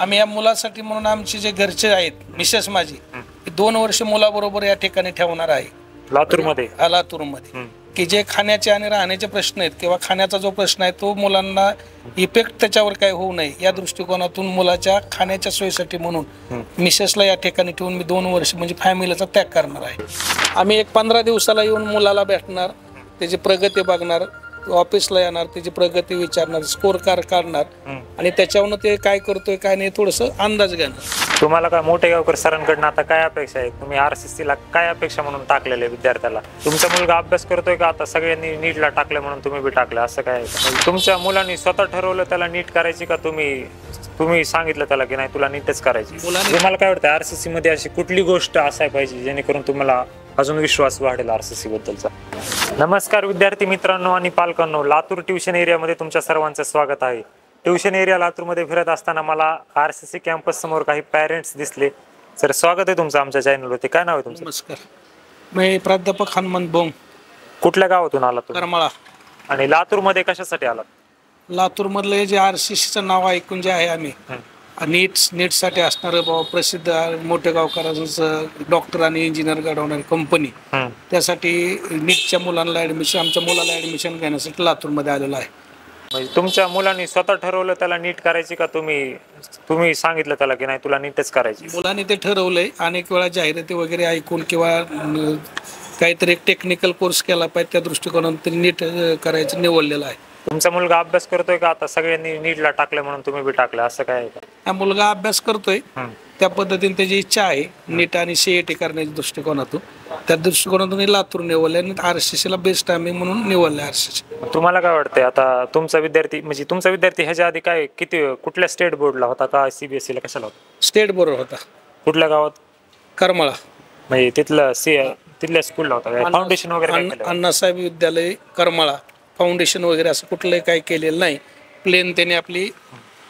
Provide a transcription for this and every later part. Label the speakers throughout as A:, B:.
A: आम्ही या मुलासाठी म्हणून आमचे जे घरचे आहेत मिसेस माझी 2 वर्ष मुलाबरोबर या ठिकाणी ठेवणार आहे
B: लातूरमध्ये.
A: लातूरमध्ये की जे खाण्याचे आणि राहण्याचे प्रश्न आहेत किंवा खाण्याचा जो प्रश्न आहे तो मुलांना इफेक्ट त्याच्यावर काय होऊ नये या दृष्टिकोनातून मुलाच्या खाण्याच्या सोयीसाठी म्हणून मिसेसला या ठिकाणी ठेवून मी 2 वर्ष म्हणजे फॅमिलीचा त्याग करणार आहे. आम्ही एक 15 दिवसाला येऊन मुलाला भेटणार, त्याची प्रगती बघणार, ऑफिसला येणार, त्याची प्रगती विचारणार, स्कोर कार्ड काढणार आणि त्याच्यावरून ते काय करतोय काय नाही थोडंसं अंदाज घेणार.
B: तुम्हाला काय मोठेगावकर सरांकडून आता काय अपेक्षा आहे? तुम्ही RCC ला काय अपेक्षा म्हणून टाकलेले विद्यार्थ्याला? तुमचा मुलगा अभ्यास करतोय का आता सगळ्यांनी नीटला टाकलं म्हणून तुम्ही बी टाकलं असं काय? तुमच्या मुलांनी स्वतः ठरवलं त्याला नीट करायची का तुम्ही सांगितलं त्याला की नाही तुला नीटच करायची? तुम्हाला काय वाटतं RCC मध्ये अशी कुठली गोष्ट असायला पाहिजे जेणेकरून तुम्हाला अजून विश्वास वाढेल RCC बद्दलचा? नमस्कार विद्यार्थी मित्रांनो आणि पालकांनो, लातूर ट्युशन एरियामध्ये तुमच्या सर्वांचं स्वागत आहे. ट्युशन एरिया लातूरमध्ये फिरत असताना मला RCC कॅम्पस समोर काही पॅरेंट्स दिसले. सर स्वागत आहे तुमचं आमच्या चॅनलवरती. काय नाव आहे तुमचं?
A: नमस्कार, मी प्राध्यापक हनुमंत बोंग.
B: कुठल्या गावातून आलात तुम्ही?
A: करमाळा.
B: आणि लातूरमध्ये कशासाठी आलात?
A: लातूरमधले जे RCCचं नाव ऐकून जे आहे आम्ही नीटसाठी असणारं बाबा प्रसिद्ध मोठ्या गावकरांचं डॉक्टर आणि इंजिनियर घडवणारी कंपनी, त्यासाठी नीटच्या मुलांना आमच्या मुलाला ऍडमिशन घेण्यासाठी लातूरमध्ये आलेलो आहे.
B: म्हणजे तुमच्या मुलांनी स्वतः ठरवलं त्याला नीट करायची का तुम्ही सांगितलं त्याला की नाही तुला नीटच करायची?
A: मुलांनी ते ठरवलंय. अनेक वेळा जाहिराती वगैरे ऐकून किंवा काहीतरी एक टेक्निकल कोर्स केला पाहिजे त्या दृष्टिकोनातून नीट करायचं निवडलेलं आहे.
B: तुमचा मुलगा अभ्यास करतोय का आता सगळ्यांनी नीटला टाकलं म्हणून तुम्ही बी टाकलं असं काय?
A: हा मुलगा अभ्यास करतोय, त्या पद्धतीने त्याची इच्छा आहे नीट आणि CAT करण्याच्या दृष्टिकोनातून. त्या दृष्टिकोनातून लातूर निवडले आणि RCC ला बेस्ट टायमिंग म्हणून निवडले RCC.
B: तुम्हाला काय वाटतंय आता तुमचा विद्यार्थी ह्याच्या आधी काय कुठल्या स्टेट बोर्डला होता का CBSE ला कशाला होता?
A: स्टेट बोर्ड होता.
B: कुठल्या गावात?
A: करमाळा.
B: म्हणजे तिथल्या स्कूलला होता? फाउंडेशन वगैरे
A: अण्णासाहेब विद्यालय करमाळा फाउंडेशन वगैरे असं कुठलंही काही केलेलं नाही. प्लेन त्याने आपली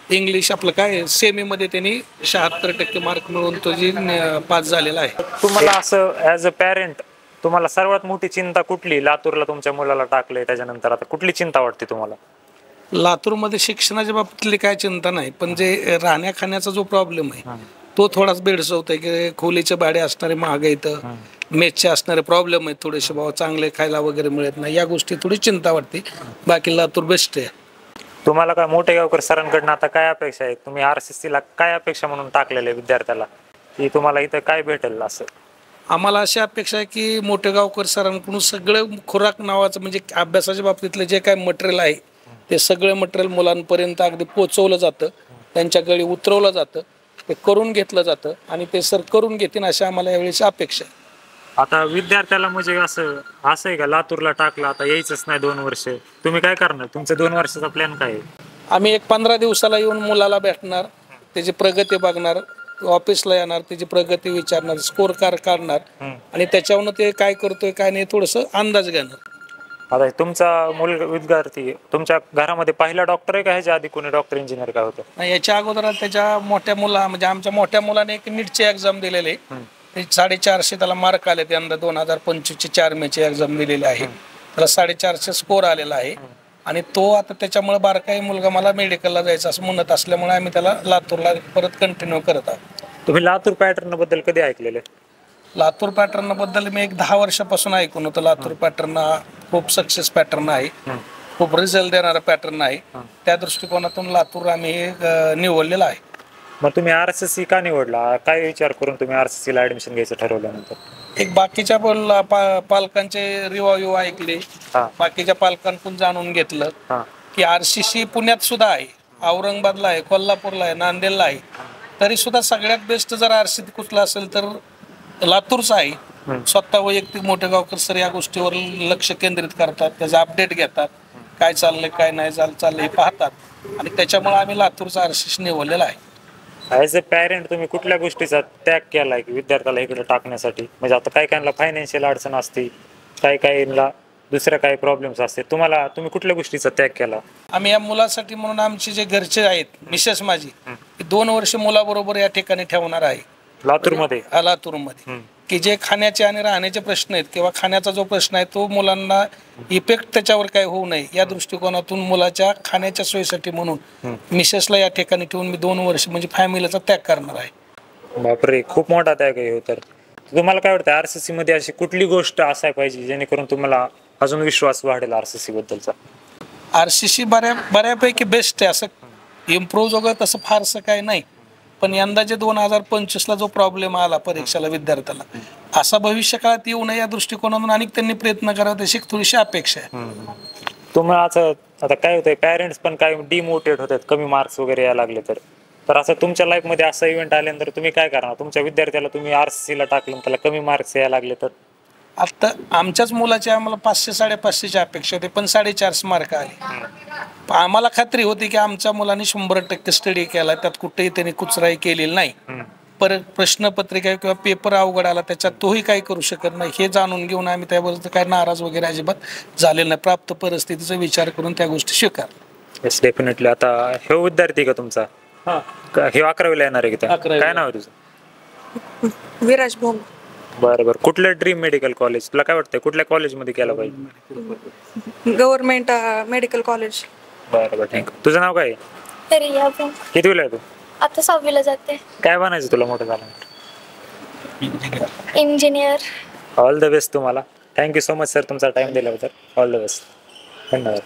A: इंग्लिश आपलं काय सेमी मध्ये त्यांनी 76% मार्क मिळवून तो जी पास झालेला आहे.
B: तुम्हाला असं ऍज अ पॅरेंट तुम्हाला सर्वात मोठी चिंता कुठली? लातूरला तुमच्या मुलाला टाकलंय त्याच्यानंतर आता कुठली चिंता वाटते तुम्हाला?
A: लातूरमध्ये शिक्षणाच्या बाबतीतली काय चिंता नाही, पण जे राहण्या खाण्याचा जो प्रॉब्लेम आहे तो थोडाच बेडसवतोय की खोलीचे भाडे असणारे महाग आहेत, मेसचे असणारे प्रॉब्लेम आहेत थोडेसे, बाबा चांगले खायला वगैरे मिळत नाही, या गोष्टी थोडी चिंता वाटते. बाकी लातूर बेस्ट आहे.
B: तुम्हाला काय मोठेगावकर सरांकडून आता काय अपेक्षा आहे? तुम्ही RCC ला काय अपेक्षा म्हणून टाकलेले विद्यार्थ्याला की तुम्हाला इथं काय भेटेल? असं
A: आम्हाला अशी अपेक्षा आहे की मोठेगावकर सरांकडून सगळं खुराक नावाचं म्हणजे अभ्यासाच्या बाबतीतलं जे काय मटेरियल आहे ते सगळं मटेरियल मुलांपर्यंत अगदी पोचवलं जातं, त्यांच्या गळी उतरवलं जातं, ते करून घेतलं जातं आणि ते सर करून घेतील अशी आम्हाला यावेळेची अपेक्षा आहे.
B: आता विद्यार्थ्याला म्हणजे असं आहे का लातूरला टाकलं आता यायचंच नाही 2 वर्ष, तुम्ही काय करणार? तुमचं 2 वर्षाचा प्लॅन काय आहे?
A: आम्ही एक 15 दिवसाला येऊन मुलाला भेटणार, त्याची प्रगती बघणार, ऑफिसला येणार, त्याची प्रगती विचारणार, स्कोर कार्ड काढणार आणि त्याच्यावरून ते काय करतोय काय नाही थोडंसं अंदाज घेणार.
B: आता तुमचा विद्यार्थी तुमच्या घरामध्ये पहिला डॉक्टर आहे का ह्याच्या आधी कोणी डॉक्टर इंजिनियर काय होतं?
A: याच्या अगोदर त्याच्या मोठ्या म्हणजे आमच्या मोठ्या मुलाने एक नीटची एक्झाम दिलेली आहे. 450 त्याला मार्क आले. यंदा 2025 4 मेची एक्झाम दिलेली आहे. त्याला 450 स्कोर आलेला आहे आणि तो आता त्याच्यामुळे बारकाई मुलगा मला मेडिकलला जायचं असं म्हणत असल्यामुळे आम्ही त्याला लातूरला परत कंटिन्यू करत आहोत.
B: तुम्ही लातूर पॅटर्न बद्दल कधी ऐकलेले?
A: लातूर पॅटर्न बद्दल मी एक 10 वर्षापासून ऐकून होतं. लातूर पॅटर्न हा खूप सक्सेस पॅटर्न आहे, खूप रिझल्ट देणारा पॅटर्न आहे. त्या दृष्टिकोनातून लातूर आम्ही निवडलेला आहे.
B: मग तुम्ही RCC का निवडला? काय विचार करून तुम्ही RCC ला ऍडमिशन घ्यायचं ठरवल्यानंतर?
A: एक बाकीच्या पालकांचे रिव्ह्यू ऐकले, बाकीच्या पालकांकडून जाणून घेतलं की RCC पुण्यात सुद्धा आहे, औरंगाबादला आहे, कोल्हापूरला आहे, नांदेडला आहे, तरी सुद्धा सगळ्यात बेस्ट जर RCC कुठला असेल तर लातूरचा आहे. स्वतः वैयक्तिक मोठेगावकर सर या गोष्टीवर लक्ष केंद्रित करतात, त्याचा अपडेट घेतात, काय चाललंय काय नाही चाललंय पाहतात आणि त्याच्यामुळे आम्ही लातूरचा RCC निवडलेला आहे.
B: ऍज अ पॅरेंट तुम्ही कुठल्या गोष्टीचा त्याग केलाय की विद्यार्थ्याला इकडे टाकण्यासाठी? म्हणजे आता काही काहींना फायनान्शियल अडचण असते, काहींना दुसऱ्या काही प्रॉब्लेम्स असते, तुम्ही कुठल्या गोष्टीचा त्याग केला?
A: आम्ही या मुलासाठी म्हणून आमचे जे घरचे आहेत मिसेस माझी 2 वर्ष मुलाबरोबर या ठिकाणी ठेवणार आहे
B: लातूरमध्ये.
A: लातूरमध्ये की जे खाण्याचे आणि राहण्याचे प्रश्न आहेत किंवा खाण्याचा जो प्रश्न आहे तो मुलांना इफेक्ट त्याच्यावर काय होऊ नये या दृष्टिकोनातून मुलाच्या खाण्याच्या सोयीसाठी म्हणून मिसेसला या ठिकाणी ठेवून मी 2 वर्ष म्हणजे फॅमिलीचा त्याग करणार आहे.
B: बापरे, खूप मोठा त्याग आहे हो. तर तुम्हाला काय वाटतं आरसीसी मध्ये अशी कुठली गोष्ट असाय पाहिजे जेणेकरून तुम्हाला अजून विश्वास वाढेल आरसीसी बद्दलचा?
A: RCC बऱ्यापैकी बेस्ट आहे, असं इम्प्रूव्ह वगैरे तसं फारसं काही नाही. पण यंदा जे 2025ला जो प्रॉब्लेम आला परीक्षेला विद्यार्थ्याला, असा भविष्य काळात येऊ नये या दृष्टिकोनातून अनेक त्यांनी प्रयत्न करावे अशी थोडीशी अपेक्षा आहे.
B: तुम्हाला असं आता काय होतंय, पॅरेंट्स पण काय डिमोटिवेट होतात कमी मार्क्स वगैरे यायला लागले तर असं तुमच्या लाईफ मध्ये असा इव्हेंट आल्यानंतर तुम्ही काय करणार? तुमच्या विद्यार्थ्याला तुम्ही RCC ला टाकलं त्याला कमी मार्क्स यायला लागले तर?
A: आता आमच्याच मुलाचे आम्हाला 500-550ची अपेक्षा होती, पण 450 मार्क आले. आम्हाला खात्री होती की आमच्या मुलांनी 100% स्टडी केला, त्यात कुठेही त्यांनी कुचराई केलेली नाही. परत प्रश्नपत्रिका किंवा पेपर अवघड आला त्याच्यात तोही काही करू शकत नाही हे जाणून घेऊन आम्ही त्याबद्दल काय नाराज वगैरे अजिबात झालेलं नाही. प्राप्त परिस्थितीचा विचार करून त्या गोष्टी स्वीकार.
B: Yes, definitely. आता हे विद्यार्थी का तुमचा? हे 11वीला येणार आहे का? काय नाव आहे तुझं?
C: विराज भोंग.
B: बरं बरं. कुठलं ड्रीम मेडिकल कॉलेज तुला काय वाटतंय, कुठल्या कॉलेजमध्ये केलं पाहिजे?
C: Government medical college.
B: बरं बरं, थँक्यू. तुझं नाव काय आहे?
D: रिया पण
B: कितवीला आहे तू?
D: आता 6वीला जाते.
B: काय बनायचं तुला मोठं झाल्यानंतर?
D: इंजिनियर.
B: ऑल द बेस्ट तुम्हाला. थँक्यू सो मच सर तुमचा टाइम दिल्याबद्दल. All the best. धन्यवाद.